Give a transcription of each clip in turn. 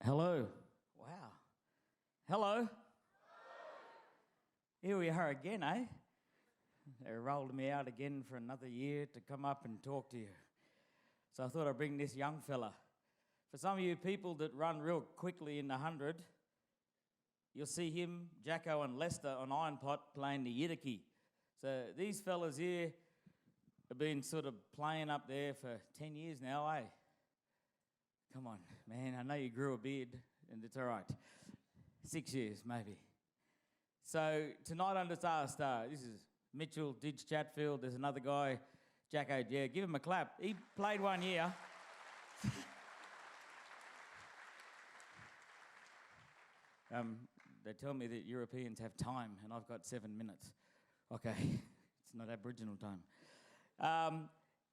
Hello. Wow. Hello. Here we are again, eh? They rolled me out again for another year to come up and talk to you. So I thought I'd bring this young fella. For some of you people that run real quickly in the 100, you'll see him, Jacko and Lester on Iron Pot playing the UTA50. So these fellas here have been sort of playing up there for 10 years now, eh? Come on, man, I know you grew a beard, and it's all right. 6 years, maybe. So tonight under Star, this is Mitchell Didge Chatfield. There's another guy, Jacko. Yeah, give him a clap. He played 1 year. They tell me that Europeans have time, and I've got 7 minutes. Okay, it's not Aboriginal time.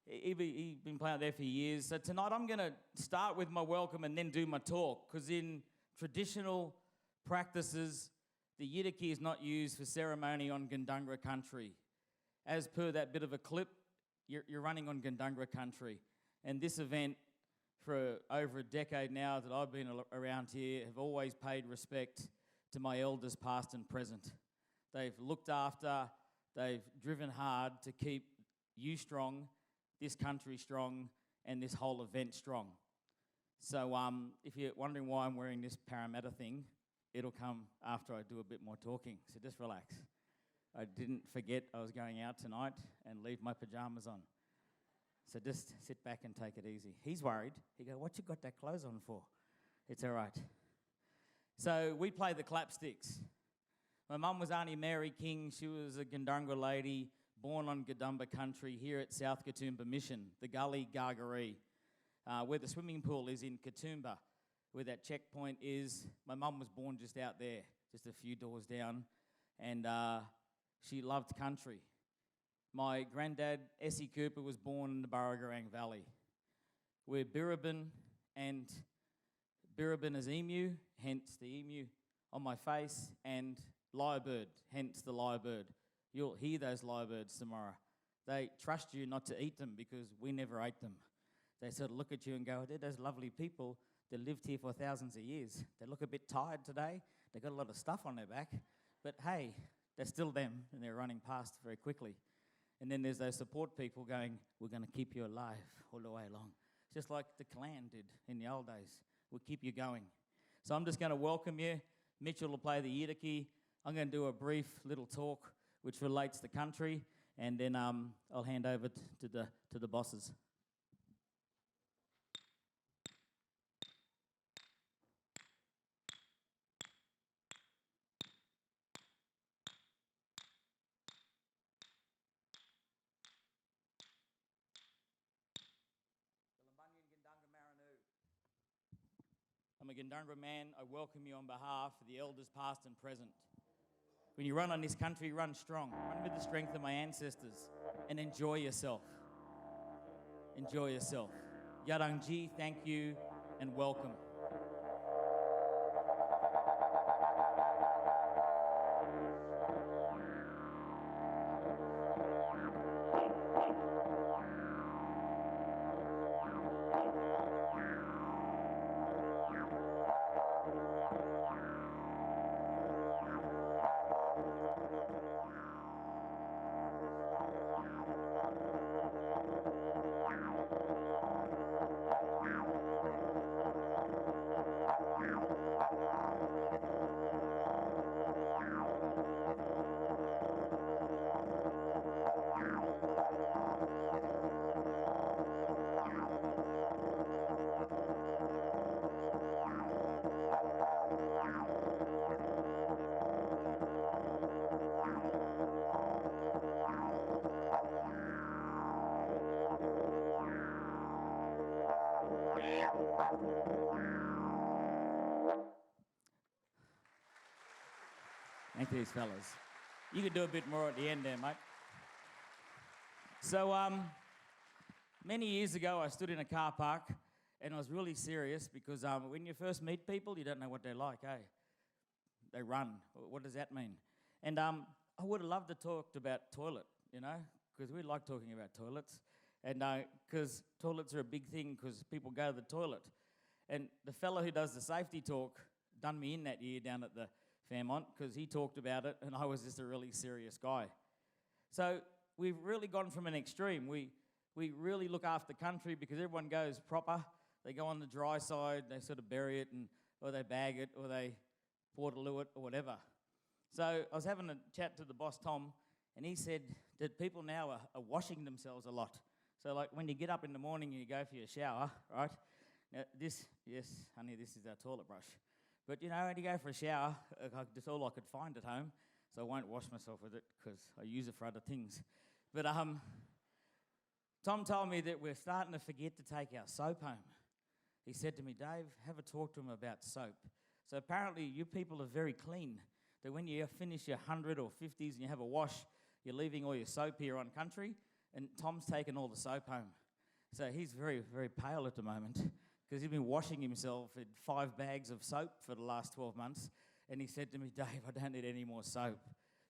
He's been playing out there for years. So tonight I'm going to start with my welcome and then do my talk, because in traditional practices, the UTA50 is not used for ceremony on Gundungurra country. As per that bit of a clip, you're running on Gundungurra country. And this event, for over a decade now that I've been around here, have always paid respect to my elders past and present. They've looked after, they've driven hard to keep you strong, this country strong, and this whole event strong. So if you're wondering why I'm wearing this Parramatta thing, it'll come after I do a bit more talking, so just relax. I didn't forget I was going out tonight and leave my pajamas on. So just sit back and take it easy. He's worried. He goes, "What you got that clothes on for?" It's all right. So we play the clapsticks. My mum was Auntie Mary King. She was a Gundungurra lady, born on Gundungurra country here at South Katoomba Mission, the Gully Gargaree, where the swimming pool is in Katoomba, where that checkpoint is. My mum was born just out there, just a few doors down, and she loved country. My granddad, Essie Cooper, was born in the Burragarang Valley. We're Birrabin, and Birrabin is emu, hence the emu on my face, and lyrebird, hence the lyrebird. You'll hear those lyrebirds tomorrow. They trust you not to eat them because we never ate them. They sort of look at you and go, "They're those lovely people that lived here for thousands of years. They look a bit tired today. They've got a lot of stuff on their back. But hey, they're still them, and they're running past very quickly." And then there's those support people going, "We're going to keep you alive all the way along." Just like the clan did in the old days. We'll keep you going. So I'm just going to welcome you. Mitchell will play the UTA50. I'm going to do a brief little talk which relates to country, and then I'll hand over to the bosses. I'm a Gundungurra man. I welcome you on behalf of the elders past and present. When you run on this country, run strong. Run with the strength of my ancestors and enjoy yourself. Enjoy yourself. Yarangji, thank you and welcome. Thank you, fellas. You could do a bit more at the end there, mate. So, many years ago, I stood in a car park, and I was really serious because when you first meet people, you don't know what they're like, eh? They run. What does that mean? And I would have loved to talk about toilet, you know, because we like talking about toilets, and because toilets are a big thing because people go to the toilet. And the fellow who does the safety talk done me in that year down at the Fairmont because he talked about it and I was just a really serious guy. So we've really gone from an extreme. We really look after country because everyone goes proper. They go on the dry side, they sort of bury it, or they bag it, or they portaloo it, or whatever. So I was having a chat to the boss, Tom, and he said that people now are washing themselves a lot. So like when you get up in the morning and you go for your shower, right? Now yes, honey, this is our toilet brush. But you know, when you go for a shower, that's all I could find at home, so I won't wash myself with it because I use it for other things. But Tom told me that we're starting to forget to take our soap home. He said to me, Dave, have a talk to him about soap. So apparently you people are very clean, that when you finish your 100 or 50s and you have a wash, you're leaving all your soap here on country, and Tom's taken all the soap home. So he's very, very pale at the moment because he's been washing himself in 5 bags of soap for the last 12 months. And he said to me, Dave, I don't need any more soap.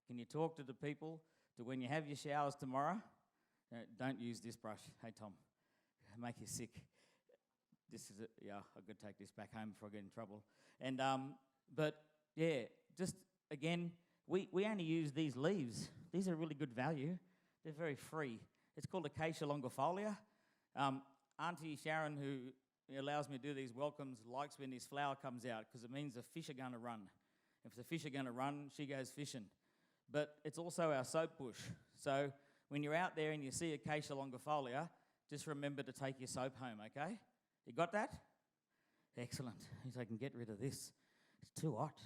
Can you talk to the people to when you have your showers tomorrow, don't use this brush. Hey, Tom, it'll make you sick. This is it. Yeah, I've got to take this back home before I get in trouble. And but yeah, just again, we only use these leaves. These are really good value. They're very free. It's called Acacia longifolia. Auntie Sharon, who allows me to do these welcomes, likes when this flower comes out because it means the fish are going to run. If the fish are going to run, she goes fishing. But it's also our soap bush. So when you're out there and you see Acacia longifolia, just remember to take your soap home, okay? You got that? Excellent. Means I can get rid of this. It's too hot.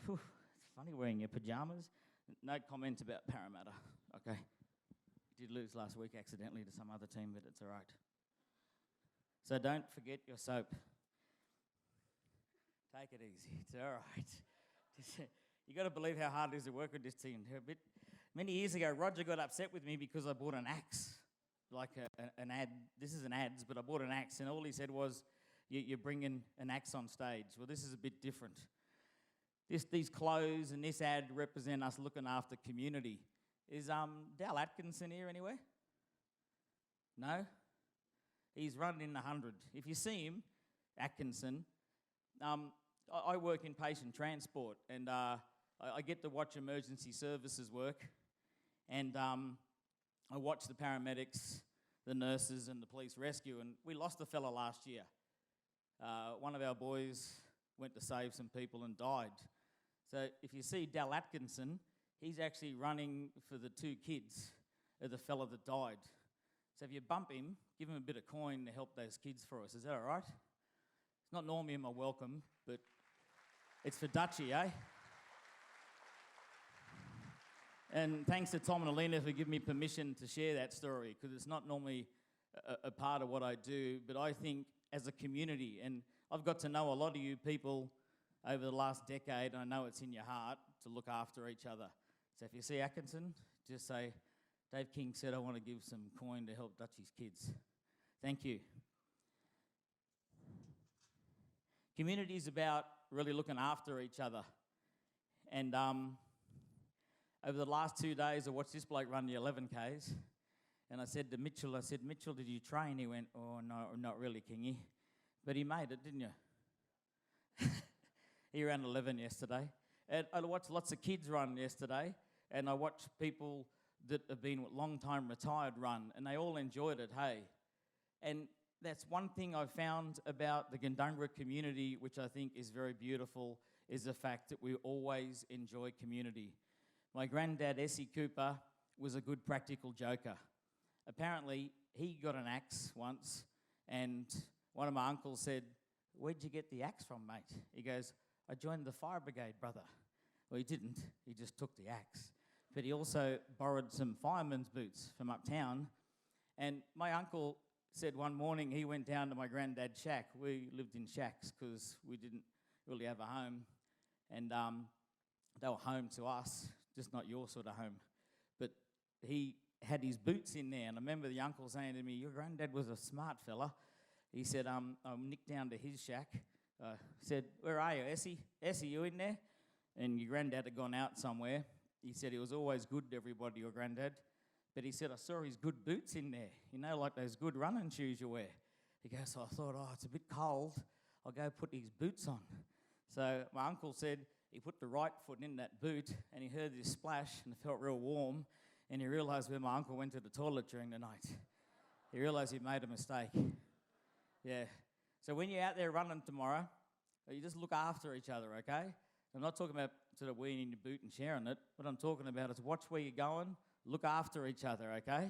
Whew. It's funny wearing your pajamas. No comment about Parramatta, okay? Did lose last week accidentally to some other team, but it's all right. So don't forget your soap. Take it easy. It's all right. You got to believe how hard it is to work with this team. Many years ago, Roger got upset with me because I bought an axe, like an ad. This is an ads, but I bought an axe, and all he said was, "You're bringing an axe on stage." Well, this is a bit different. These clothes and this ad represent us looking after community. Is Dal Atkinson here anywhere? No? He's running in the 100. If you see him, Atkinson, I work in patient transport, and I get to watch emergency services work, and I watch the paramedics, the nurses, and the police rescue, and we lost a fella last year. One of our boys went to save some people and died. So if you see Dal Atkinson, he's actually running for the 2 kids of the fella that died. So if you bump him, give him a bit of coin to help those kids for us. Is that all right? It's not normally in my welcome, but it's for Dutchy, eh? And thanks to Tom and Alina for giving me permission to share that story, because it's not normally a part of what I do, but I think as a community, and I've got to know a lot of you people over the last decade, and I know it's in your heart to look after each other. So if you see Atkinson, just say, Dave King said I want to give some coin to help Dutchy's kids. Thank you. Community is about really looking after each other. And over the last 2 days, I watched this bloke run the 11Ks. And I said to Mitchell, Mitchell, did you train? He went, oh, no, not really, Kingy. But he made it, didn't you? He ran 11 yesterday. And I watched lots of kids run yesterday. And I watched people that have been long time retired run. And they all enjoyed it, hey. And that's one thing I've found about the Gundungurra community, which I think is very beautiful, is the fact that we always enjoy community. My granddad, Essie Cooper, was a good practical joker. Apparently, he got an axe once, and one of my uncles said, where'd you get the axe from, mate? He goes, I joined the fire brigade, brother. Well, he didn't. He just took the axe. But he also borrowed some fireman's boots from uptown. And my uncle said one morning he went down to my granddad's shack. We lived in shacks because we didn't really have a home. And they were home to us, just not your sort of home. But he had his boots in there. And I remember the uncle saying to me, your granddad was a smart fella. He said, I nicked down to his shack. Said, where are you, Essie? Essie, you in there? And your granddad had gone out somewhere. He said he was always good to everybody, your granddad. But he said, I saw his good boots in there. You know, like those good running shoes you wear. He goes, so I thought, it's a bit cold. I'll go put his boots on. So my uncle said he put the right foot in that boot and he heard this splash and it felt real warm, and he realised when my uncle went to the toilet during the night. He realised he'd made a mistake. Yeah. So when you're out there running tomorrow, you just look after each other, okay? I'm not talking about sort of wearing your boot and sharing it. What I'm talking about is watch where you're going, look after each other, okay?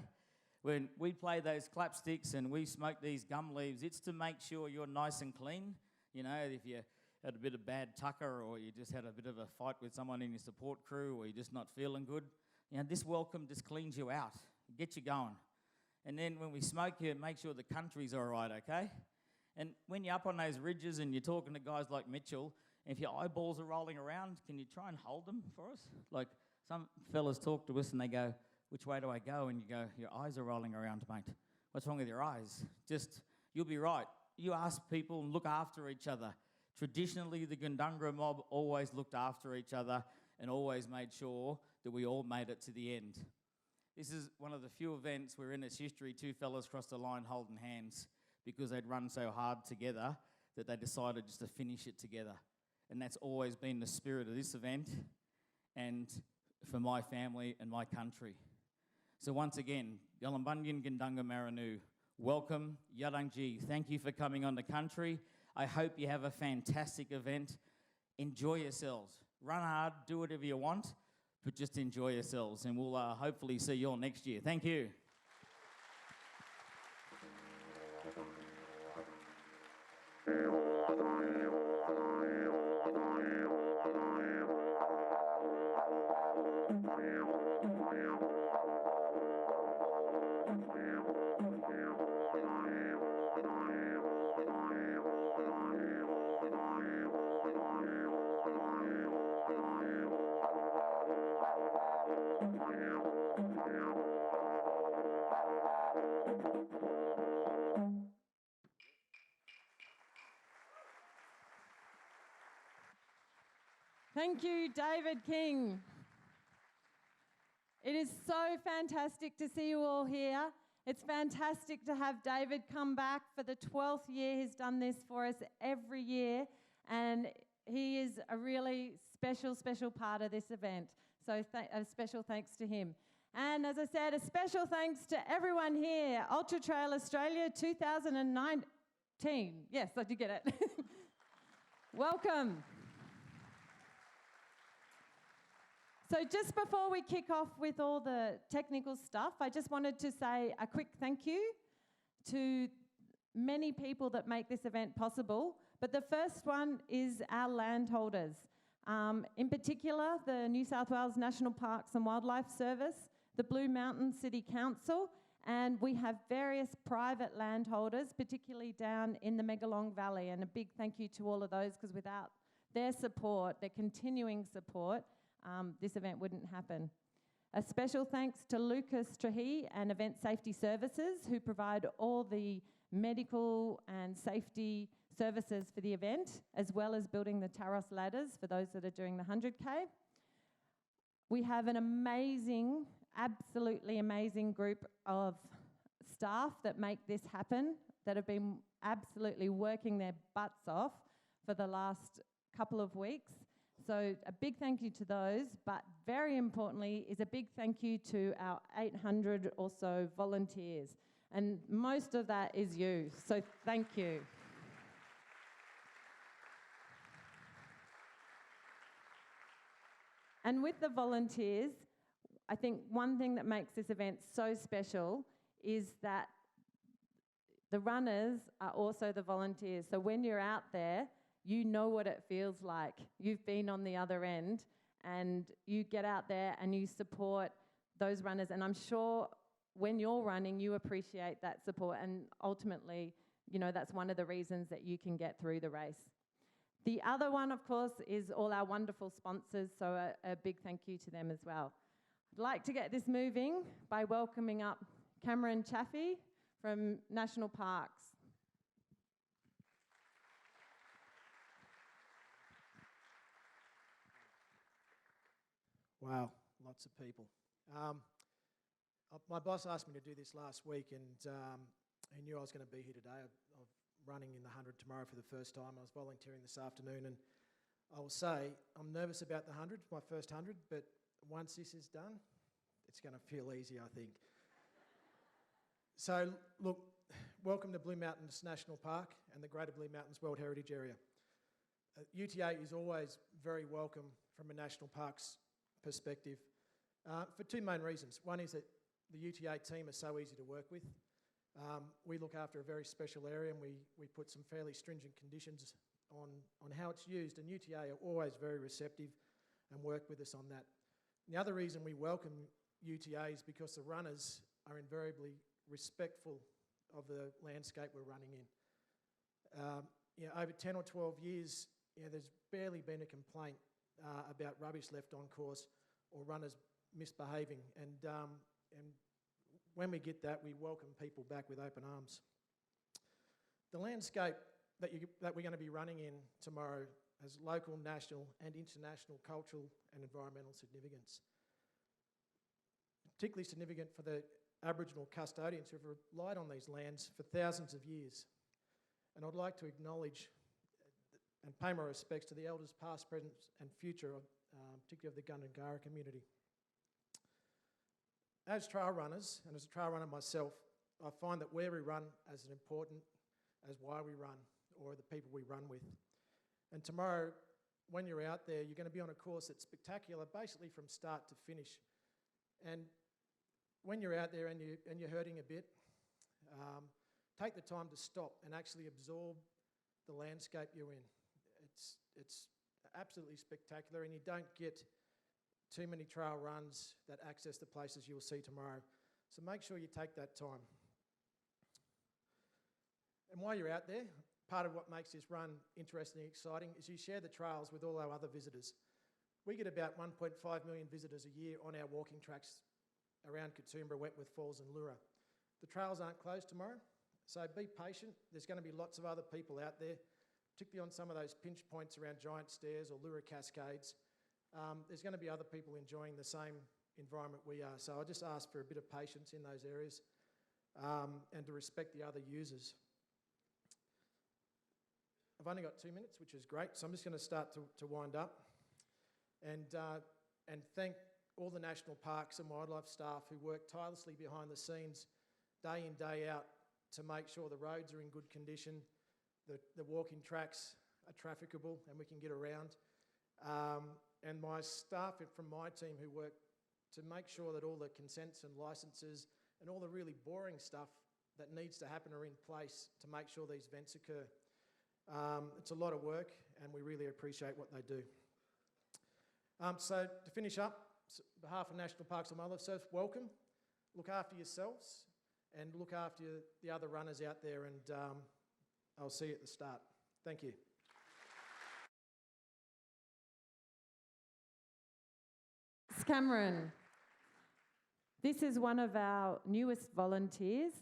When we play those clapsticks and we smoke these gum leaves, it's to make sure you're nice and clean. You know, if you had a bit of bad tucker or you just had a bit of a fight with someone in your support crew or you're just not feeling good, you know, this welcome just cleans you out, gets you going. And then when we smoke here, make sure the country's all right, okay? And when you're up on those ridges and you're talking to guys like Mitchell, if your eyeballs are rolling around, can you try and hold them for us? Like some fellas talk to us and they go, which way do I go? And you go, your eyes are rolling around, mate. What's wrong with your eyes? Just, you'll be right. You ask people and look after each other. Traditionally, the Gundungurra mob always looked after each other and always made sure that we all made it to the end. This is one of the few events where in its history, two fellas crossed the line holding hands because they'd run so hard together that they decided just to finish it together. And that's always been the spirit of this event and for my family and my country. So once again, Yallumbundian Gundungurra Maranu, welcome, Yadangji. Thank you for coming on the country. I hope you have a fantastic event. Enjoy yourselves. Run hard, do whatever you want, but just enjoy yourselves. And we'll hopefully see you all next year. Thank you. Thank you, David King. It is so fantastic to see you all here. It's fantastic to have David come back for the 12th year. He's done this for us every year, and he is a really special, special part of this event. So a special thanks to him. And as I said, a special thanks to everyone here. Ultratrail Australia 2019. Yes, I did get it. Welcome. So just before we kick off with all the technical stuff, I just wanted to say a quick thank you to many people that make this event possible. But the first one is our landholders. In particular, the New South Wales National Parks and Wildlife Service, the Blue Mountain City Council, and we have various private landholders, particularly down in the Megalong Valley. And a big thank you to all of those, because without their support, their continuing support, this event wouldn't happen. A special thanks to Lucas Trahey and Event Safety Services, who provide all the medical and safety services for the event, as well as building the Taros ladders for those that are doing the 100K. We have an amazing, absolutely amazing group of staff that make this happen, that have been absolutely working their butts off for the last couple of weeks. So a big thank you to those, but very importantly is a big thank you to our 800 or so volunteers. And most of that is you, so thank you. And with the volunteers, I think one thing that makes this event so special is that the runners are also the volunteers. So when you're out there, you know what it feels like. You've been on the other end, and you get out there and you support those runners. And I'm sure when you're running, you appreciate that support. And ultimately, you know, that's one of the reasons that you can get through the race. The other one, of course, is all our wonderful sponsors. So a big thank you to them as well. I'd like to get this moving by welcoming up Cameron Chaffee from National Parks. Wow, lots of people. My boss asked me to do this last week, and he knew I was going to be here today. I've running in the 100 tomorrow for the first time. I was volunteering this afternoon, and I will say I'm nervous about the 100, my first 100, but once this is done, it's going to feel easy, I think. So, look, welcome to Blue Mountains National Park and the Greater Blue Mountains World Heritage Area. UTA is always very welcome from a national parks perspective for two main reasons. One is that the UTA team are so easy to work with. We look after a very special area, and we put some fairly stringent conditions on how it's used, and UTA are always very receptive and work with us on that. The other reason we welcome UTA is because the runners are invariably respectful of the landscape we're running in. Over 10 or 12 years, there's barely been a complaint about rubbish left on course or runners misbehaving, and when we get that, we welcome people back with open arms. The landscape that we're going to be running in tomorrow has local, national and international cultural and environmental significance. Particularly significant for the Aboriginal custodians who have relied on these lands for thousands of years. And I'd like to acknowledge and pay my respects to the elders past, present and future, particularly of the Gundungara community. As trail runners, and as a trail runner myself, I find that where we run as important as why we run or the people we run with. And tomorrow, when you're out there, you're going to be on a course that's spectacular, basically from start to finish. And when you're out there and you're hurting a bit, take the time to stop and actually absorb the landscape you're in. It's absolutely spectacular, and you don't get too many trail runs that access the places you'll see tomorrow. So make sure you take that time. And while you're out there, part of what makes this run interesting and exciting is you share the trails with all our other visitors. We get about 1.5 million visitors a year on our walking tracks around Katoomba, Wentworth Falls and Lura. The trails aren't closed tomorrow, so be patient. There's going to be lots of other people out there, particularly on some of those pinch points around Giant Stairs or Lura Cascades. There's going to be other people enjoying the same environment we are. So I just ask for a bit of patience in those areas and to respect the other users. I've only got 2 minutes, which is great, so I'm just going to start to wind up and thank all the national parks and wildlife staff who work tirelessly behind the scenes day in, day out to make sure the roads are in good condition, the walking tracks are trafficable and we can get around. And my staff from my team who work to make sure that all the consents and licences and all the really boring stuff that needs to happen are in place to make sure these events occur. It's a lot of work and we really appreciate what they do. So to finish up, on behalf of National Parks and Wildlife Service, welcome. Look after yourselves and look after the other runners out there, and I'll see you at the start. Thank you. Cameron, this is one of our newest volunteers.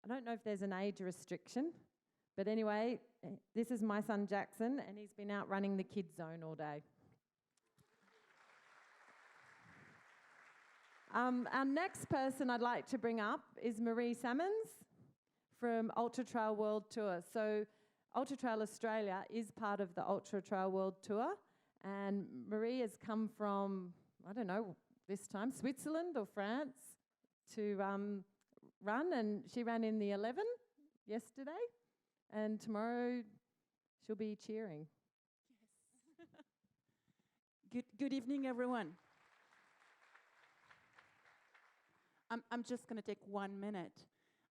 I don't know if there's an age restriction, but anyway, this is my son Jackson, and he's been out running the kids zone all day. Our next person I'd like to bring up is Marie Salmons from Ultratrail World Tour. So Ultratrail Australia is part of the Ultratrail World Tour, and Marie has come from, I don't know, this time, Switzerland or France to run, and she ran in the 11 yesterday, and tomorrow she'll be cheering. Yes. Good evening, everyone. I'm just going to take 1 minute,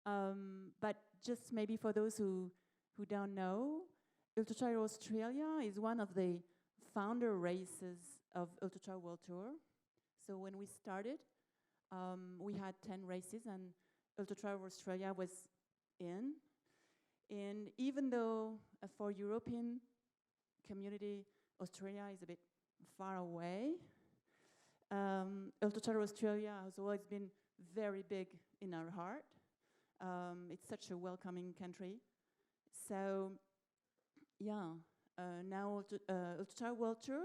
but just maybe for those who don't know, Ultratrail Australia is one of the founder races of Ultratrail World Tour. So when we started, we had 10 races, and Ultratrail Australia was in. And even though for European community, Australia is a bit far away, Ultratrail Australia has always been very big in our heart. It's such a welcoming country. So, yeah, now Ultratrail World Tour,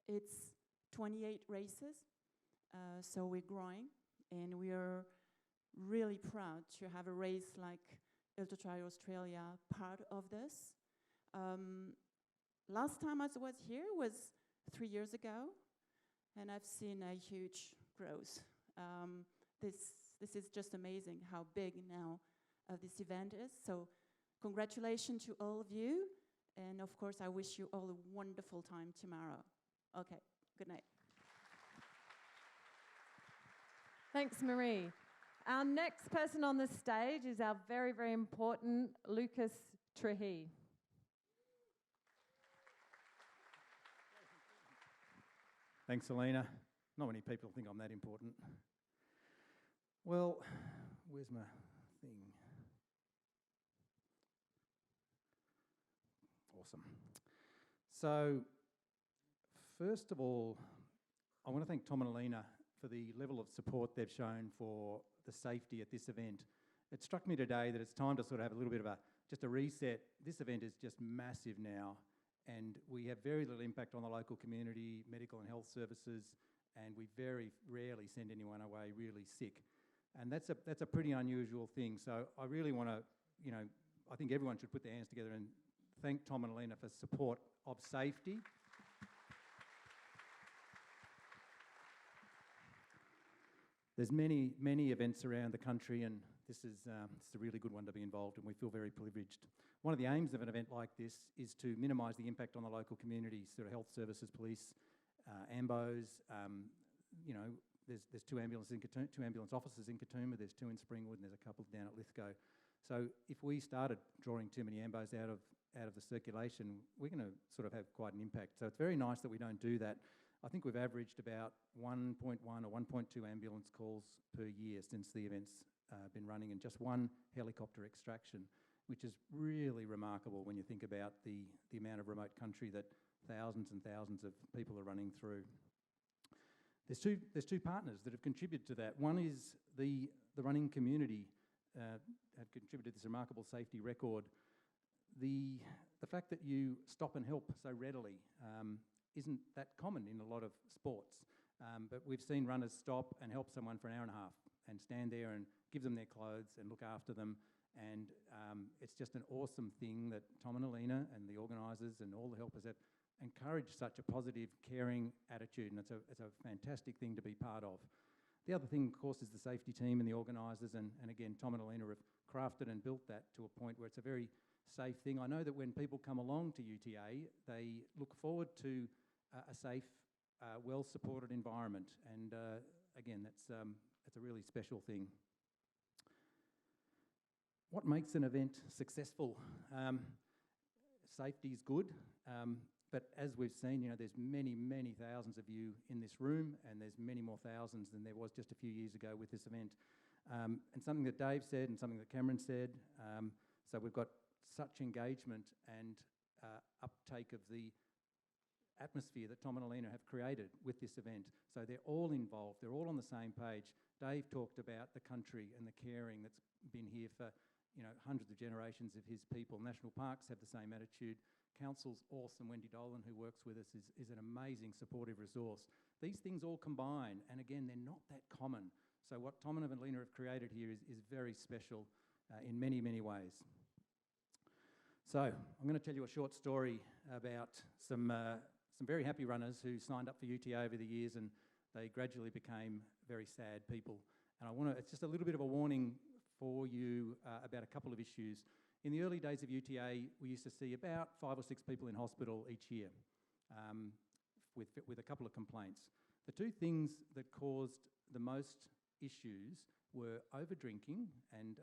it's 28 races, so we're growing, and we are really proud to have a race like Ultratrail Australia part of this. Last time I was here was 3 years ago, and I've seen a huge growth. This is just amazing how big now this event is. So congratulations to all of you, and of course I wish you all a wonderful time tomorrow. Okay, good night. Thanks, Marie. Our next person on the stage is our very, very important Lucas Trehi. Thanks, Selena. Not many people think I'm that important. Well, where's my thing? Awesome. So, first of all, I want to thank Tom and Alina for the level of support they've shown for the safety at this event. It struck me today that it's time to sort of have a little bit of just a reset. This event is just massive now, and we have very little impact on the local community, medical and health services, and we very rarely send anyone away really sick. And that's a pretty unusual thing. So I really want to, I think everyone should put their hands together and thank Tom and Alina for support of safety. There's many, many events around the country, and this is a really good one to be involved in. We feel very privileged. One of the aims of an event like this is to minimise the impact on the local community, sort of health services, police, ambos. There's two ambulance officers in Katoomba, there's 2 in Springwood, and there's a couple down at Lithgow. So if we started drawing too many ambos out of the circulation, we're going to sort of have quite an impact. So it's very nice that we don't do that. I think we've averaged about 1.1 or 1.2 ambulance calls per year since the event's been running, and just 1 helicopter extraction, which is really remarkable when you think about the amount of remote country that thousands and thousands of people are running through. There's two partners that have contributed to that. One is the running community have contributed to this remarkable safety record. The fact that you stop and help so readily isn't that common in a lot of sports, but we've seen runners stop and help someone for an hour and a half and stand there and give them their clothes and look after them, and it's just an awesome thing that Tom and Alina and the organisers and all the helpers have encouraged such a positive, caring attitude, and it's a fantastic thing to be part of. The other thing, of course, is the safety team and the organisers, and again, Tom and Alina have crafted and built that to a point where it's a very safe thing. I know that when people come along to UTA, they look forward to a safe, well-supported environment, and again, that's a really special thing. What makes an event successful? Safety is good, but as we've seen, there's many, many thousands of you in this room, and there's many more thousands than there was just a few years ago with this event. And something that Dave said and something that Cameron said, so we've got such engagement and uptake of the atmosphere that Tom and Alina have created with this event. So they're all involved, they're all on the same page. Dave talked about the country and the caring that's been here for hundreds of generations of his people. National Parks have the same attitude. Council's awesome. Wendy Dolan, who works with us, is an amazing supportive resource. These things all combine, and again, they're not that common. So what Tom and Alina have created here is very special in many, many ways. So I'm going to tell you a short story about some very happy runners who signed up for UTA over the years, and they gradually became very sad people. And it's just a little bit of a warning for you about a couple of issues. In the early days of UTA, we used to see about 5 or 6 people in hospital each year with a couple of complaints. The 2 things that caused the most issues were over-drinking and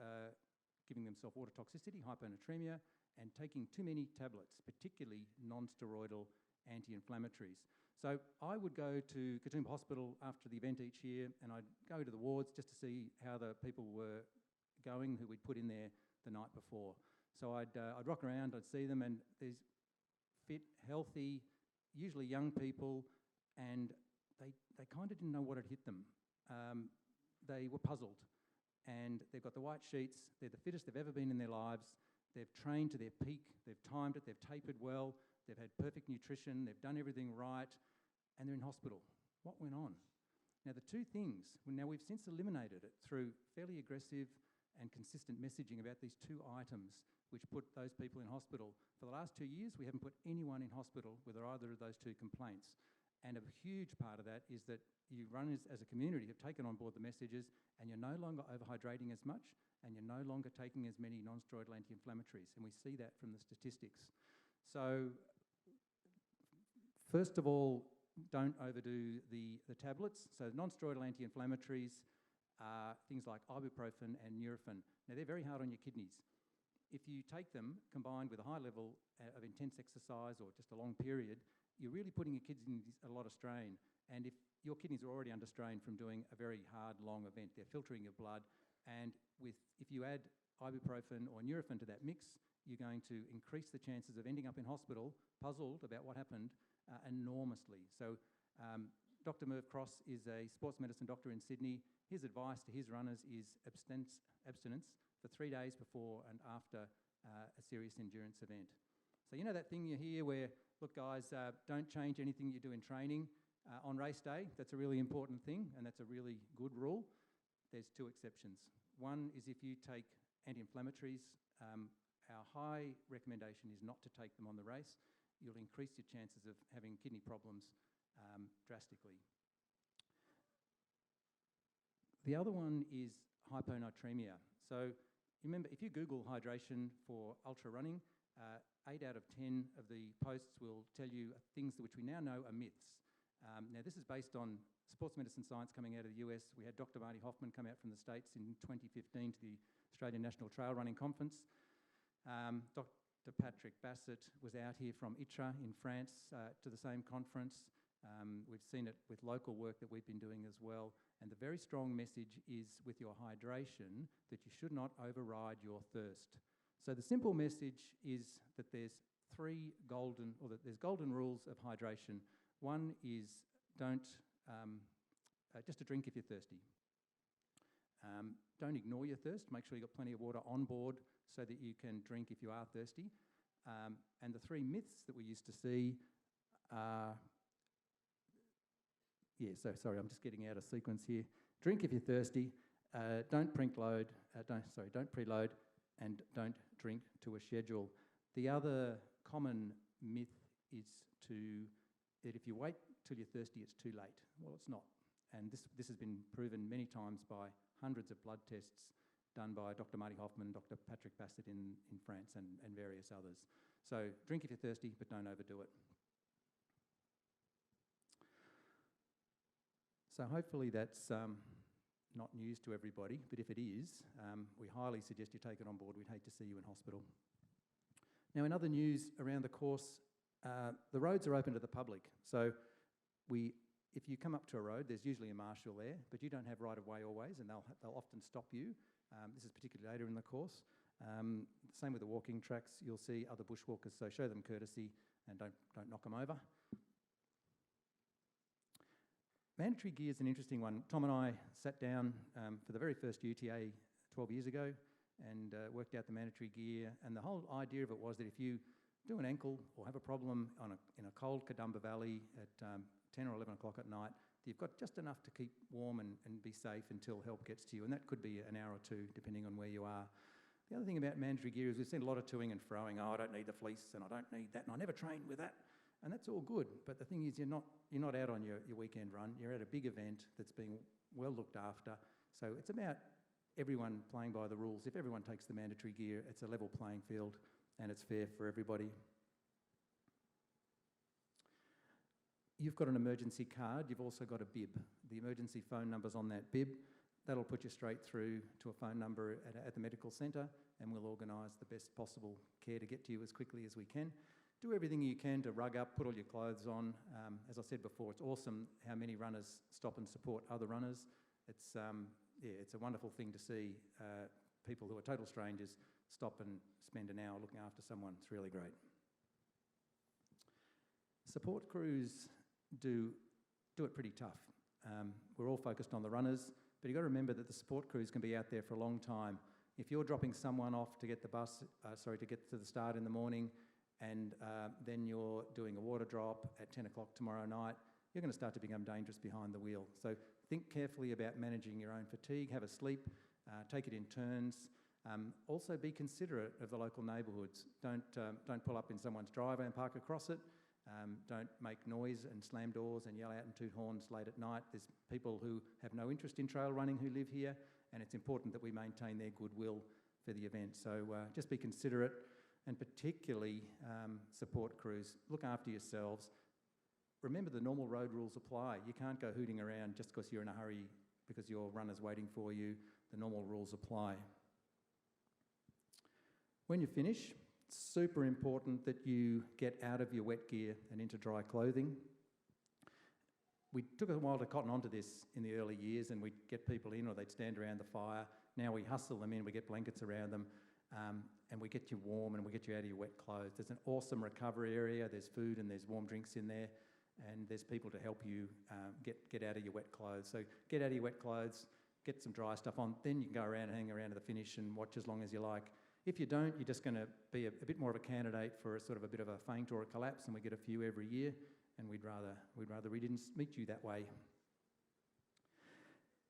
giving themselves water toxicity, hyponatremia, and taking too many tablets, particularly non-steroidal anti-inflammatories. So I would go to Katoomba Hospital after the event each year, and I'd go to the wards just to see how the people were going who we'd put in there the night before. So I'd rock around, I'd see them, and there's fit, healthy, usually young people, and they kind of didn't know what had hit them. They were puzzled, and they've got the white sheets, they're the fittest they've ever been in their lives, they've trained to their peak, they've timed it, they've tapered well, they've had perfect nutrition, they've done everything right, and they're in hospital. What went on? Now the 2 things, now we've since eliminated it through fairly aggressive and consistent messaging about these two items which put those people in hospital. For the last 2 years, we haven't put anyone in hospital with either of those two complaints. And a huge part of that is that you runners as a community have taken on board the messages, and you're no longer overhydrating as much, and you're no longer taking as many non-steroidal anti-inflammatories. And we see that from the statistics. So first of all, don't overdo the tablets. So non-steroidal anti-inflammatories are things like ibuprofen and Nurofen. Now, they're very hard on your kidneys. If you take them combined with a high level of intense exercise or just a long period, you're really putting your kidneys a lot of strain. And if your kidneys are already under strain from doing a very hard, long event, they're filtering your blood. And if you add ibuprofen or Nurofen to that mix, you're going to increase the chances of ending up in hospital, puzzled about what happened, enormously. So Dr. Merv Cross is a sports medicine doctor in Sydney. His advice to his runners is abstinence for 3 days before and after a serious endurance event. So you know that thing you hear where, look guys, don't change anything you do in training on race day. That's a really important thing, and that's a really good rule. There's two exceptions. One is if you take anti-inflammatories, our high recommendation is not to take them on the race. You'll increase your chances of having kidney problems drastically. The other one is hyponatremia. So remember, if you Google hydration for ultra running, 8 out of 10 of the posts will tell you things which we now know are myths. Now, this is based on sports medicine science coming out of the US. We had Dr. Marty Hoffman come out from the States in 2015 to the Australian National Trail Running Conference. Dr. Patrick Bassett was out here from UTA in France to the same conference. We've seen it with local work that we've been doing as well. And the very strong message is with your hydration that you should not override your thirst. So the simple message is that there's golden rules of hydration. One is just to drink if you're thirsty. Don't ignore your thirst. Make sure you've got plenty of water on board so that you can drink if you are thirsty. And the three myths that we used to see are... sorry, I'm just getting out of sequence here. Drink if you're thirsty. Don't preload, and don't drink to a schedule. The other common myth is that if you wait till you're thirsty, it's too late. Well, it's not. And this has been proven many times by hundreds of blood tests done by Dr. Marty Hoffman, Dr. Patrick Bassett in France and various others. So drink if you're thirsty, but don't overdo it. So hopefully that's not news to everybody, but if it is, we highly suggest you take it on board. We'd hate to see you in hospital. Now, in other news around the course, the roads are open to the public. So if you come up to a road, there's usually a marshal there, but you don't have right-of-way always, and they'll often stop you. This is particularly later in the course. Same with the walking tracks. You'll see other bushwalkers, so show them courtesy and don't knock them over. Mandatory gear is an interesting one. Tom and I sat down for the very first UTA 12 years ago and worked out the mandatory gear. And the whole idea of it was that if you do an ankle or have a problem in a cold Kadumba Valley at 10 or 11 o'clock at night, you've got just enough to keep warm and be safe until help gets to you. And that could be an hour or two, depending on where you are. The other thing about mandatory gear is we've seen a lot of toing and froing. Oh, I don't need the fleece and I don't need that and I never trained with that. And that's all good, but the thing is you're not out on your weekend run. You're at a big event that's being well looked after. So it's about everyone playing by the rules. If everyone takes the mandatory gear, it's a level playing field and it's fair for everybody. You've got an emergency card. You've also got a bib. The emergency phone number's on that bib. That'll put you straight through to a phone number at the medical centre, and we'll organise the best possible care to get to you as quickly as we can. Do everything you can to rug up, put all your clothes on. As I said before, it's awesome how many runners stop and support other runners. It's a wonderful thing to see people who are total strangers stop and spend an hour looking after someone. It's really great. Support crews do it pretty tough. We're all focused on the runners, but you've got to remember that the support crews can be out there for a long time. If you're dropping someone off to get to the start in the morning, and then you're doing a water drop at 10 o'clock tomorrow night, you're going to start to become dangerous behind the wheel. So think carefully about managing your own fatigue, have a sleep, take it in turns. Also be considerate of the local neighbourhoods. Don't pull up in someone's driveway and park across it. Don't make noise and slam doors and yell out and toot horns late at night. There's people who have no interest in trail running who live here, and it's important that we maintain their goodwill for the event. So just be considerate and particularly support crews. Look after yourselves. Remember the normal road rules apply. You can't go hooting around just because you're in a hurry because your runner's waiting for you. The normal rules apply. When you finish, it's super important that you get out of your wet gear and into dry clothing. We took a while to cotton onto this in the early years, and we'd get people in or they'd stand around the fire. Now we hustle them in, we get blankets around them, and we get you warm and we get you out of your wet clothes. There's an awesome recovery area. There's food and there's warm drinks in there, and there's people to help you get out of your wet clothes. So get out of your wet clothes, get some dry stuff on, then you can go around and hang around to the finish and watch as long as you like. If you don't, you're just going to be a bit more of a candidate for a sort of a bit of a faint or a collapse, and we get a few every year, and we'd rather we didn't meet you that way.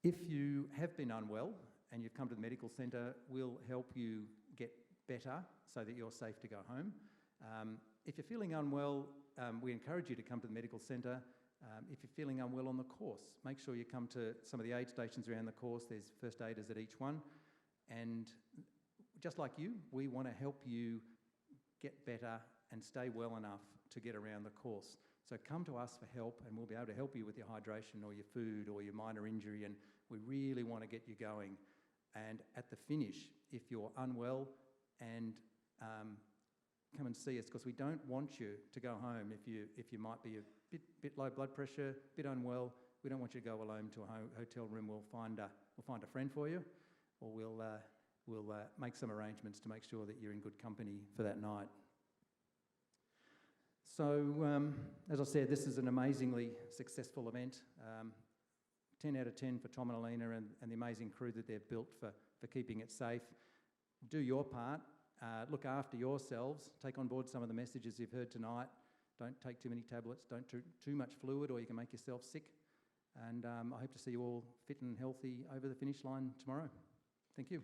If you have been unwell and you've come to the medical centre, we'll help you get better so that you're safe to go home. If you're feeling unwell, we encourage you to come to the medical centre. If you're feeling unwell on the course, make sure you come to some of the aid stations around the course. There's first aiders at each one, and just like you, we want to help you get better and stay well enough to get around the course. So come to us for help, and we'll be able to help you with your hydration or your food or your minor injury, and we really want to get you going. And at the finish, if you're unwell, and come and see us, because we don't want you to go home if you might be a bit low blood pressure, a bit unwell. We don't want you to go alone to a hotel room. We'll find a friend for you, or we'll make some arrangements to make sure that you're in good company for that night. So, as I said, this is an amazingly successful event. 10 out of 10 for Tom and Alina and the amazing crew that they've built for keeping it safe. Do your part. Look after yourselves. Take on board some of the messages you've heard tonight. Don't take too many tablets. Don't drink too much fluid, or you can make yourself sick. And I hope to see you all fit and healthy over the finish line tomorrow. Thank you.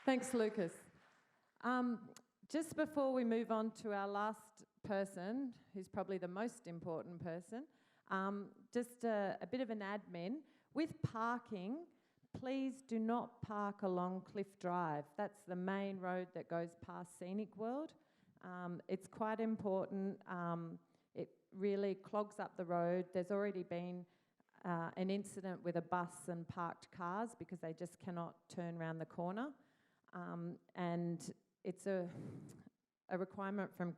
Thanks, Lucas. Just before we move on to our last person, who's probably the most important person, just a bit of an admin. With parking, please do not park along Cliff Drive. That's the main road that goes past Scenic World. It's quite important. It really clogs up the road. There's already been an incident with a bus and parked cars because they just cannot turn around the corner. And it's a requirement from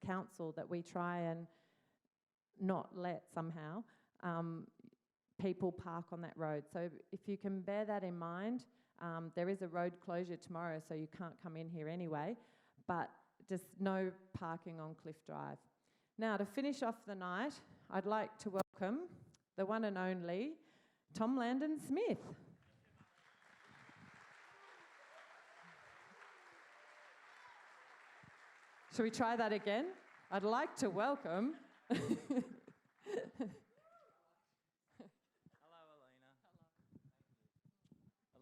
council that we try and not let somehow people park on that road. So if you can bear that in mind, there is a road closure tomorrow, so you can't come in here anyway, but just no parking on Cliff Drive. Now, to finish off the night, I'd like to welcome the one and only Tom Landon Smith. Shall we try that again? I'd like to welcome... Hello,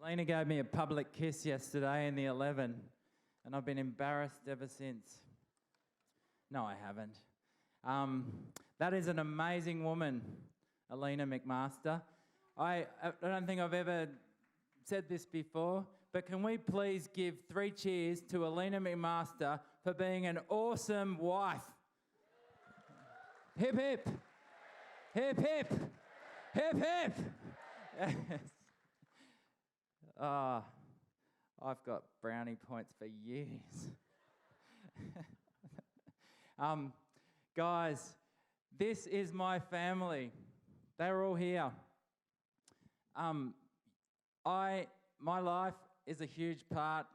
Alina. Alina gave me a public kiss yesterday in the 11, and I've been embarrassed ever since. No, I haven't. That is an amazing woman, Alina McMaster. I don't think I've ever said this before, but can we please give 3 cheers to Alina McMaster for being an awesome wife? Hip, hip. Hip, hip. Hip, hip. Yes. I've got brownie points for years. Guys, this is my family. They're all here. My life is a huge part.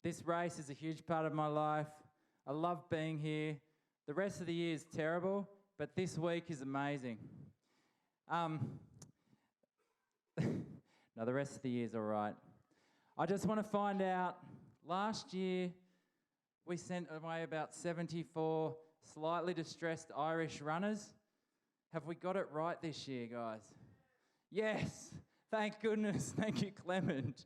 This race is a huge part of my life. I love being here. The rest of the year is terrible, but this week is amazing. No, the rest of the year is all right. I just want to find out, last year we sent away about 74 slightly distressed Irish runners. Have we got it right this year, guys? Yes, thank goodness. Thank you, Clement.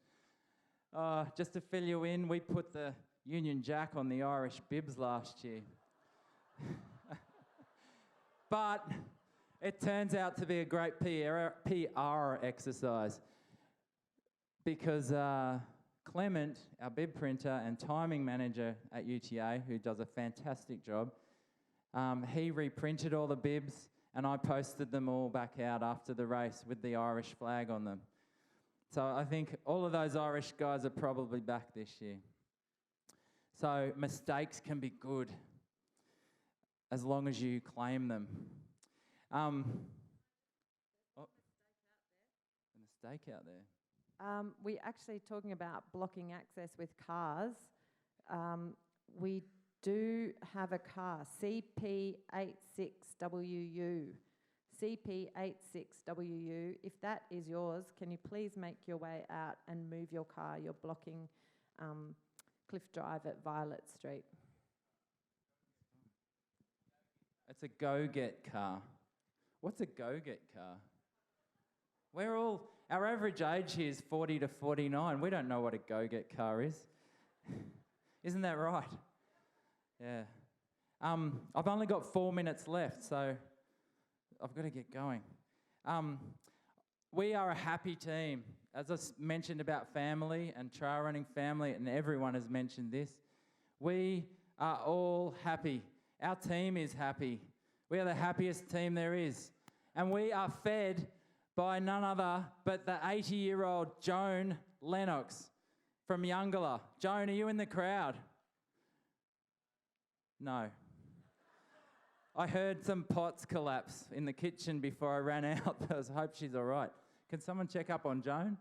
Just to fill you in, we put the Union Jack on the Irish bibs last year. But it turns out to be a great PR exercise because Clement, our bib printer and timing manager at UTA, who does a fantastic job, he reprinted all the bibs and I posted them all back out after the race with the Irish flag on them. So I think all of those Irish guys are probably back this year. So mistakes can be good as long as you claim them. A mistake out there. We're actually talking about blocking access with cars. We do have a car, CP86WU. CP86WU. If that is yours, can you please make your way out and move your car? You're blocking Cliff Drive at Violet Street. It's a go-get car. What's a go-get car? Our average age here is 40 to 49. We don't know what a go-get car is. Isn't that right? Yeah. I've only got 4 minutes left, so I've got to get going. We are a happy team. As I mentioned about family and trail running family, and everyone has mentioned this, we are all happy. Our team is happy. We are the happiest team there is. And we are fed by none other but the 80-year-old Joan Lennox from Youngala. Joan, are you in the crowd? No. I heard some pots collapse in the kitchen before I ran out. I hope she's all right. Can someone check up on Joan?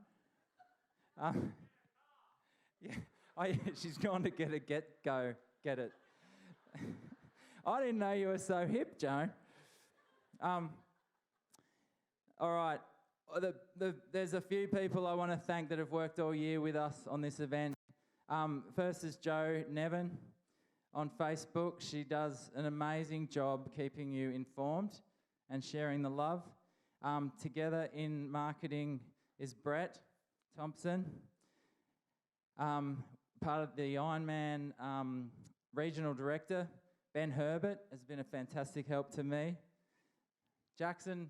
Yeah, she's gone to get it. I didn't know you were so hip, Joan. All right. There's a few people I want to thank that have worked all year with us on this event. First is Jo Nevin on Facebook. She does an amazing job keeping you informed and sharing the love. Together in marketing is Brett Thompson. Part of the Ironman regional director, Ben Herbert, has been a fantastic help to me. Jackson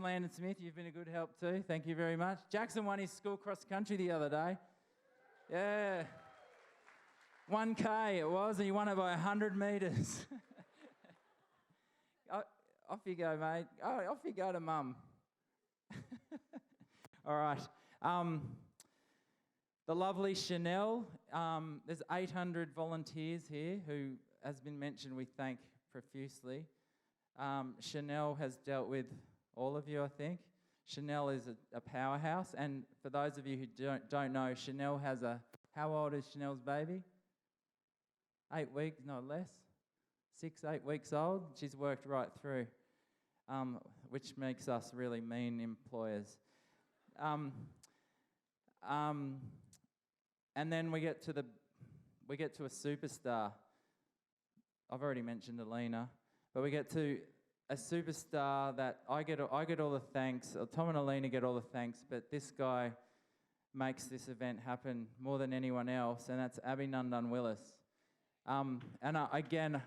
Landon Smith, you've been a good help too. Thank you very much. Jackson won his school cross country the other day. Yeah. 1K it was, and he won it by 100 metres. Off you go, mate. Oh, off you go to Mum. All right. The lovely Chanel. There's 800 volunteers here who, as been mentioned, we thank profusely. Chanel has dealt with all of you, I think. Chanel is a powerhouse, and for those of you who don't know, Chanel has how old is Chanel's baby? 8 weeks, no less. 6-8 weeks old. She's worked right through, which makes us really mean employers. And then we get to a superstar. I've already mentioned Alina, but we get to a superstar that I get all the thanks. Tom and Alina get all the thanks, but this guy makes this event happen more than anyone else, and that's Abby Nandan Willis. And again,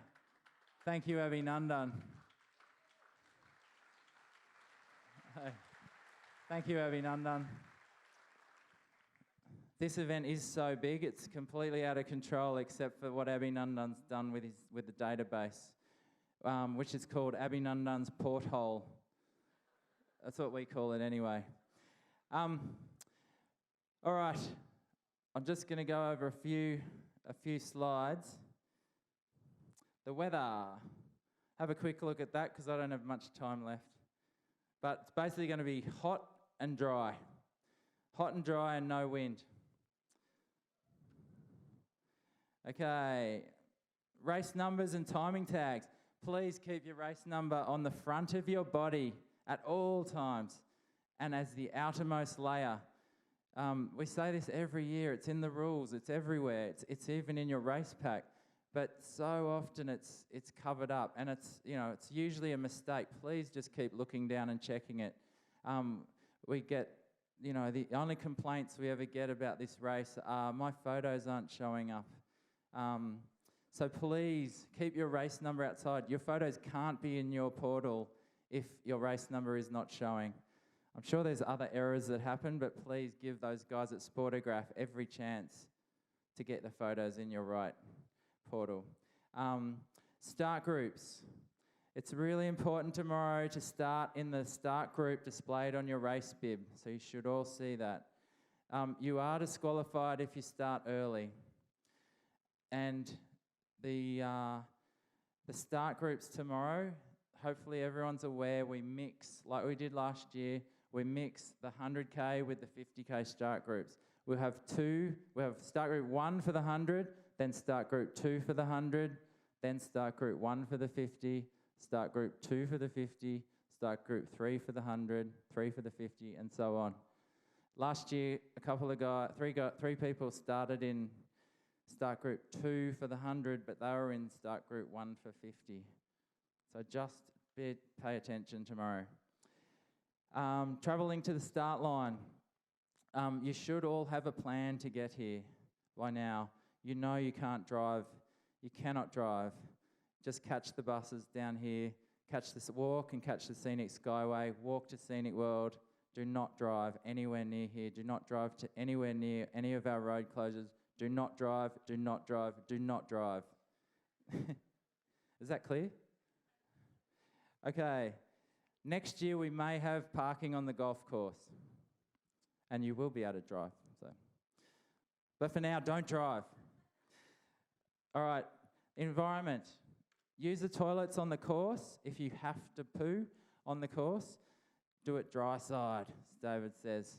thank you, Abby Nandan. Thank you, Abby Nandan. This event is so big, it's completely out of control except for what Abby Nandan's done with the database, which is called Abby Nandan's porthole. That's what we call it anyway. All right, I'm just going to go over a few slides. The weather. Have a quick look at that because I don't have much time left. But it's basically going to be hot and dry. Hot and dry and no wind. Okay, race numbers and timing tags. Please keep your race number on the front of your body at all times and as the outermost layer. We say this every year. It's in the rules. It's everywhere. It's even in your race pack. but so often it's covered up, and it's usually a mistake. Please just keep looking down and checking it. We get, the only complaints we ever get about this race are my photos aren't showing up. So please keep your race number outside. Your photos can't be in your portal if your race number is not showing. I'm sure there's other errors that happen, but please give those guys at Sportograph every chance to get the photos in your right portal. Start groups. It's really important tomorrow to start in the start group displayed on your race bib, so you should all see that. You are disqualified if you start early. And the start groups tomorrow, hopefully everyone's aware, we mix, like we did last year, we mix the 100K with the 50K start groups. We'll have start group 1 for the 100, then start group 2 for the 100, then start group 1 for the 50, start group 2 for the 50, start group 3 for the 100, 3 for the 50, and so on. Last year, three people started in start group 2 for the 100, but they were in start group 1 for 50. So just pay attention tomorrow. Travelling to the start line. You should all have a plan to get here by now. You know you can't drive. You cannot drive. Just catch the buses down here, walk and catch the Scenic Skyway, walk to Scenic World. Do not drive anywhere near here. Do not drive to anywhere near any of our road closures. Do not drive, do not drive, do not drive. Is that clear? Okay. Next year we may have parking on the golf course, and you will be able to drive. But for now, don't drive. All right, environment. Use the toilets on the course. If you have to poo on the course, do it dry side, as David says.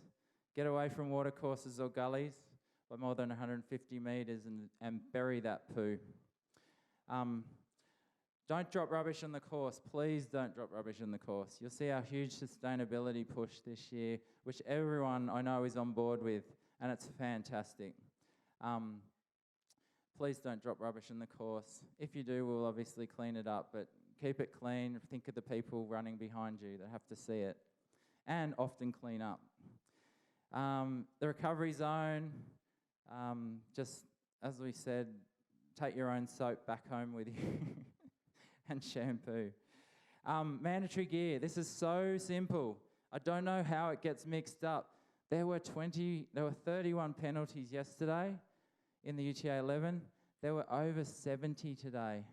Get away from water courses or gullies by more than 150 metres and bury that poo. Don't drop rubbish on the course. Please don't drop rubbish on the course. You'll see our huge sustainability push this year, which everyone I know is on board with, and it's fantastic. Please don't drop rubbish on the course. If you do, we'll obviously clean it up, but keep it clean. Think of the people running behind you that have to see it, and often clean up. The recovery zone, just as we said, take your own soap back home with you. And shampoo. Mandatory gear. This is so simple. I don't know how it gets mixed up. There were 31 penalties yesterday in the UTA11. There were over 70 today.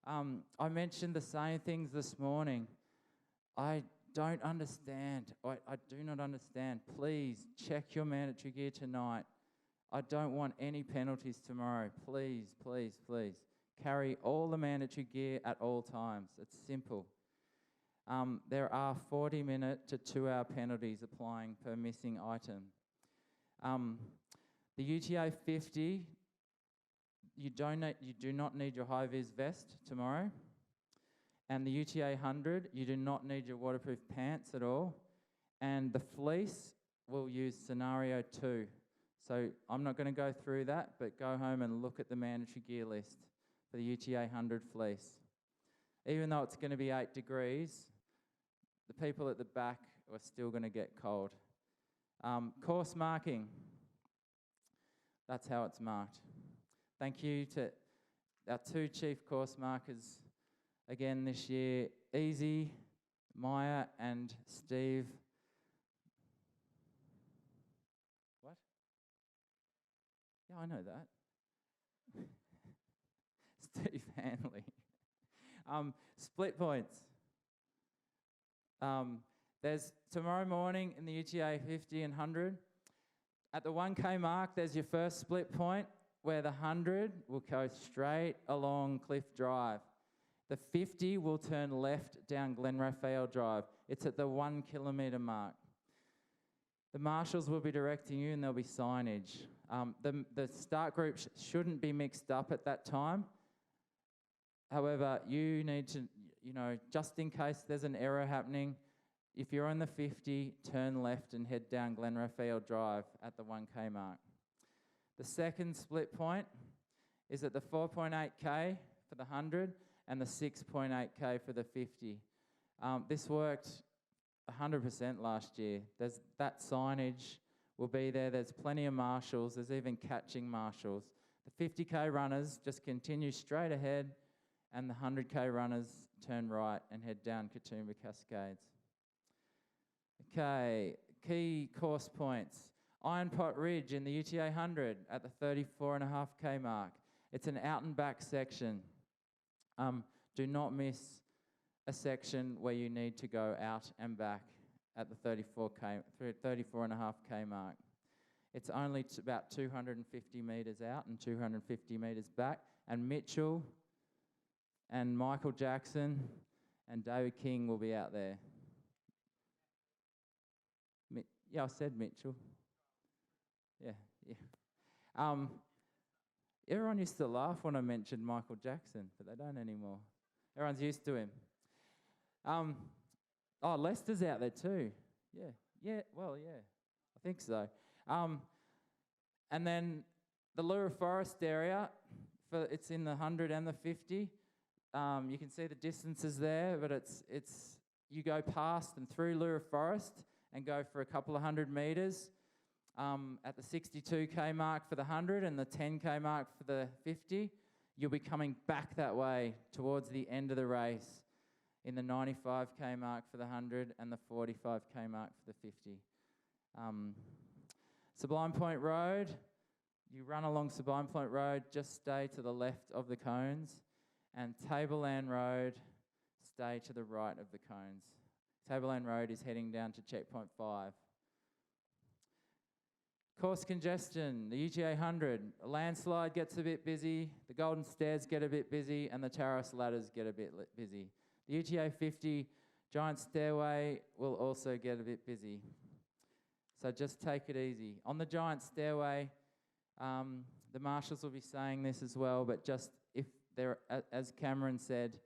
I mentioned the same things this morning. I don't understand. I do not understand. Please check your mandatory gear tonight. I don't want any penalties tomorrow. Please, please, please. Carry all the mandatory gear at all times. It's simple. There are 40-minute to 2-hour penalties applying per missing item. The UTA50, you do not need your high-vis vest tomorrow. And the UTA100, you do not need your waterproof pants at all. And the fleece will use scenario 2. So I'm not going to go through that, but go home and look at the mandatory gear list for the UTA100 fleece. Even though it's going to be 8 degrees, the people at the back are still going to get cold. Course marking. That's how it's marked. Thank you to our 2 chief course markers again this year, Easy, Maya and Steve. What? Yeah, I know that. Steve Hanley. Split points. There's tomorrow morning in the UTA50 and 100. At the 1K mark, there's your first split point where the 100 will go straight along Cliff Drive. The 50 will turn left down Glen Raphael Drive. It's at the 1 kilometre mark. The marshals will be directing you and there'll be signage. The start group shouldn't be mixed up at that time. However, you need to, just in case there's an error happening, if you're on the 50, turn left and head down Glen Raphael Drive at the 1K mark. The second split point is at the 4.8K for the 100 and the 6.8K for the 50. This worked 100% last year. There's that signage will be there. There's plenty of marshals. There's even catching marshals. The 50K runners just continue straight ahead, and the 100K runners turn right and head down Katoomba Cascades. Okay, key course points. Iron Pot Ridge in the UTA100 at the 34.5K mark. It's an out and back section. Do not miss a section where you need to go out and back at the 34.5K mark. It's only about 250 metres out and 250 metres back, and Mitchell and Michael Jackson and David King will be out there. Yeah, I said Mitchell. Yeah. Everyone used to laugh when I mentioned Michael Jackson, but they don't anymore. Everyone's used to him. Lester's out there too. Yeah, I think so. And then the Lura Forest area, it's in the 100 and the 50. You can see the distances there, but it's you go past and through Lura Forest and go for a couple of 100 metres at the 62K mark for the 100 and the 10K mark for the 50. You'll be coming back that way towards the end of the race in the 95K mark for the 100 and the 45K mark for the 50. Sublime Point Road, you run along Sublime Point Road, just stay to the left of the cones, and Tableland Road, stay to the right of the cones. Tableland Road is heading down to checkpoint 5. Course congestion, the UTA100, a landslide gets a bit busy, the Golden Stairs get a bit busy, and the terrace ladders get a bit busy. The UTA50 Giant Stairway will also get a bit busy. So just take it easy. On the Giant Stairway, the marshals will be saying this as well, but just if there, as Cameron said,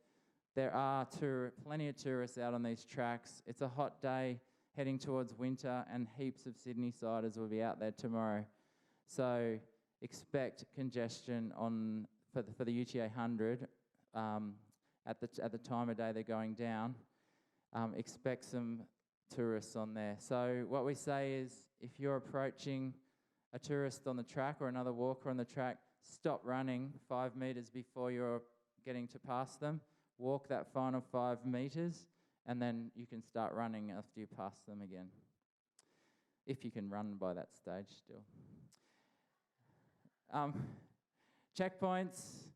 there are plenty of tourists out on these tracks. It's a hot day heading towards winter, and heaps of Sydney-siders will be out there tomorrow. So expect congestion for the UTA100 at the time of day they're going down. Expect some tourists on there. So what we say is, if you're approaching a tourist on the track or another walker on the track, stop running 5 metres before you're getting to pass them. Walk that final 5 metres, and then you can start running after you pass them again. If you can run by that stage still. Checkpoints,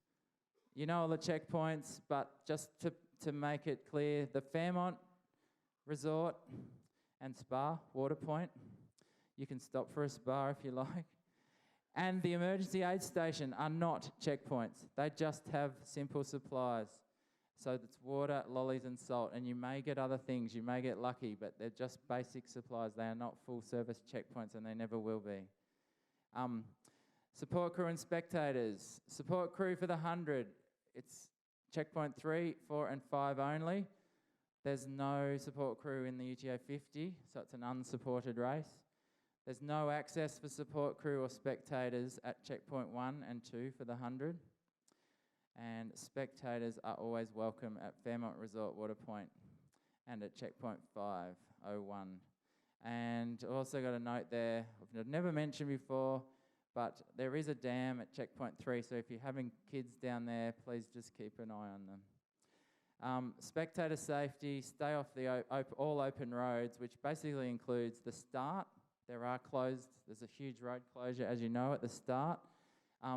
you know all the checkpoints, but just to make it clear, the Fairmont Resort and Spa, Water Point, you can stop for a spa if you like. And the emergency aid station are not checkpoints. They just have simple supplies. So it's water, lollies and salt, and you may get other things, you may get lucky, but they're just basic supplies. They are not full service checkpoints, and they never will be. Support crew and spectators. Support crew for the 100, it's checkpoint 3, 4 and 5 only. There's no support crew in the UTA50, so it's an unsupported race. There's no access for support crew or spectators at checkpoint 1 and 2 for the 100. And spectators are always welcome at Fairmont Resort Water Point and at checkpoint 501. And I've also got a note there, I've never mentioned before, but there is a dam at checkpoint 3, so if you're having kids down there, please just keep an eye on them. Spectator safety, stay off the all open roads, which basically includes the start. There are closed, there's a huge road closure, as you know, at the start.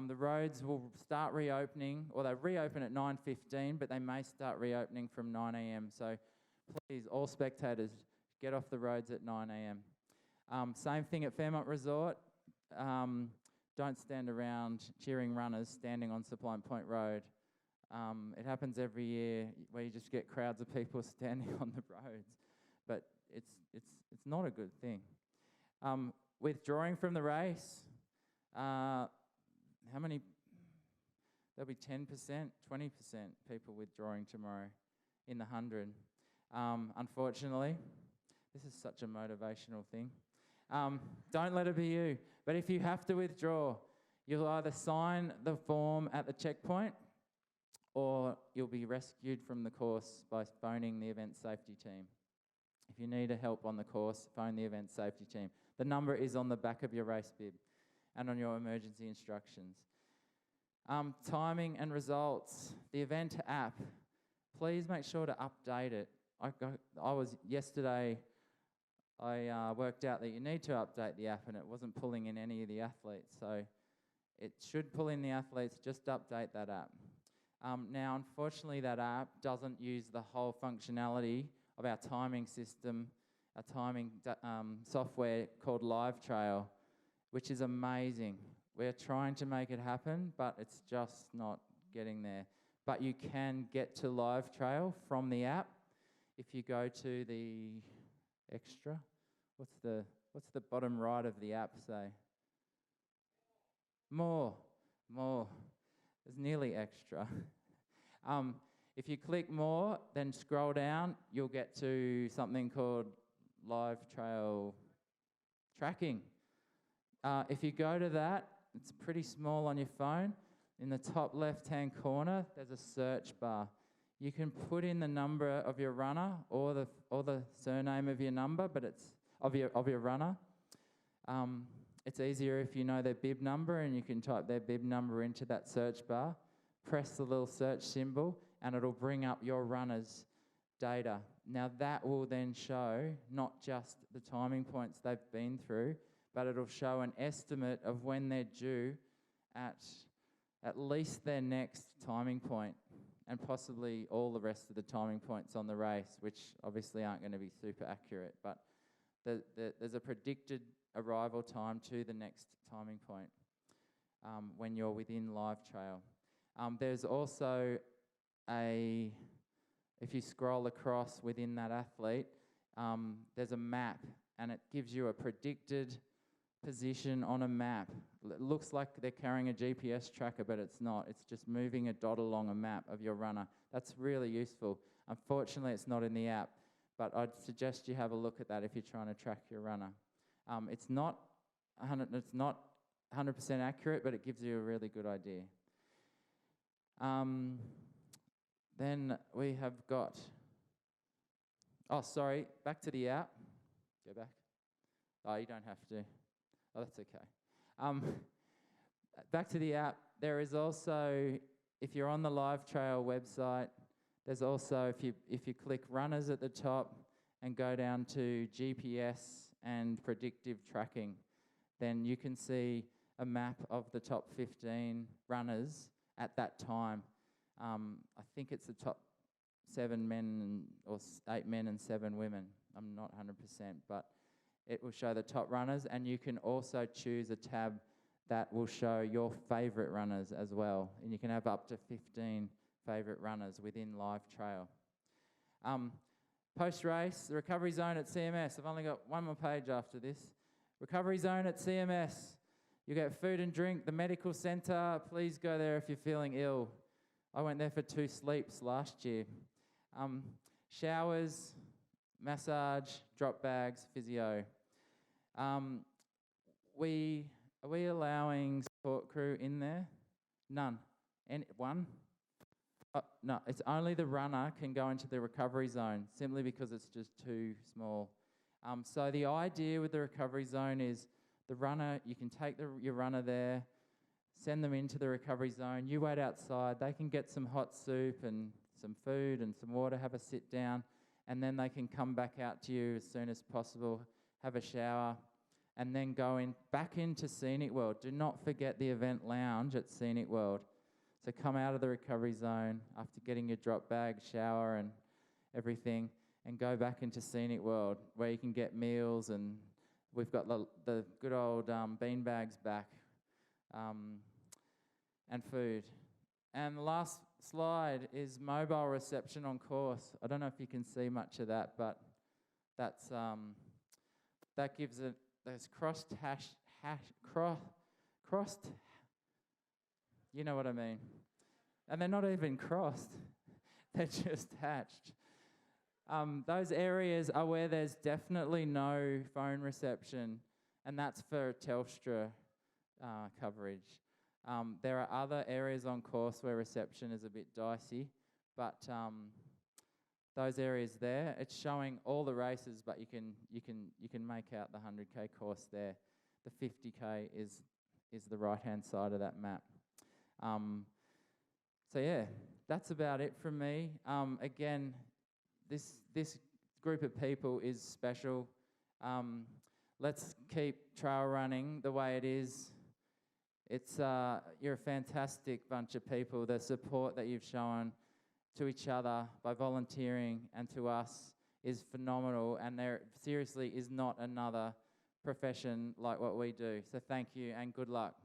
The roads will start reopening, or they reopen at 9:15, but they may start reopening from 9 a.m. So please, all spectators, get off the roads at 9 a.m. Same thing at Fairmont Resort. Don't stand around cheering runners standing on Sublime Point Road. It happens every year where you just get crowds of people standing on the roads, but it's not a good thing. Withdrawing from the race. How many? There'll be 10%, 20% people withdrawing tomorrow in the 100. Unfortunately, this is such a motivational thing. Don't let it be you. But if you have to withdraw, You'll either sign the form at the checkpoint or you'll be rescued from the course by phoning the event safety team. If you need help on the course, phone the event safety team. The number is on the back of your race bib and on your emergency instructions. Timing and results. The event app, please make sure to update it. Yesterday, I worked out that you need to update the app and it wasn't pulling in any of the athletes. So it should pull in the athletes, just update that app. Now, unfortunately, that app doesn't use the whole functionality of our timing system, our timing software called Ultratrail, which is amazing. We're trying to make it happen, but it's just not getting there. But you can get to Ultratrail from the app. If you go to the extra, what's the bottom right of the app say? More. It's nearly extra. If you click more, then scroll down, you'll get to something called Ultratrail tracking. If you go to that, it's pretty small on your phone. In the top left-hand corner, there's a search bar. You can put in the number of your runner or the surname of your number, but it's of your runner. It's easier if you know their bib number, and you can type their bib number into that search bar. Press the little search symbol, and it'll bring up your runner's data. Now that will then show not just the timing points they've been through, but it'll show an estimate of when they're due at least their next timing point, and possibly all the rest of the timing points on the race, which obviously aren't going to be super accurate, but there's a predicted arrival time to the next timing point when you're within Ultratrail. There's also if you scroll across within that athlete, there's a map, and it gives you a predicted position on a map. It looks like they're carrying a GPS tracker, but it's not. It's just moving a dot along a map of your runner. That's really useful. Unfortunately, it's not in the app, but I'd suggest you have a look at that if you're trying to track your runner. It's not 100% accurate, but it gives you a really good idea. Then we have got, back to the app. Go back. Oh, you don't have to. Oh, that's okay. Back to the app. There is also, if you're on the Ultratrail website, there's also, if you click runners at the top and go down to GPS and predictive tracking, then you can see a map of the top 15 runners at that time. I think it's the top 7 men or 8 men and 7 women. I'm not 100%, but it will show the top runners, and you can also choose a tab that will show your favourite runners as well, and you can have up to 15 favourite runners within Ultratrail. Post-race, the recovery zone at CMS. I've only got one more page after this. Recovery zone at CMS. You get food and drink. The medical centre, please go there if you're feeling ill. I went there for 2 sleeps last year. Showers, massage, drop bags, physio. Are we allowing support crew in there? None. One? No, it's only the runner can go into the recovery zone, simply because it's just too small. So the idea with the recovery zone is the runner, you can take your runner there, send them into the recovery zone, you wait outside, they can get some hot soup and some food and some water, have a sit down, and then they can come back out to you as soon as possible, have a shower, and then go back into Scenic World. Do not forget the event lounge at Scenic World. So come out of the recovery zone after getting your drop bag, shower and everything, and go back into Scenic World, where you can get meals, and we've got the good old bean bags back, and food. And the last slide is mobile reception on course. I don't know if you can see much of that, but that's that gives it those crossed, you know what I mean. And they're not even crossed. They're just hatched. Those areas are where there's definitely no phone reception, and that's for Telstra coverage. There are other areas on course where reception is a bit dicey, but those areas there, it's showing all the races, but you can make out the 100k course there. The 50k is the right-hand side of that map. So yeah, that's about it from me. Again, this group of people is special. Let's keep trail running the way it is. It's you're a fantastic bunch of people. The support that you've shown to each other by volunteering and to us is phenomenal, and there seriously is not another profession like what we do. So thank you and good luck.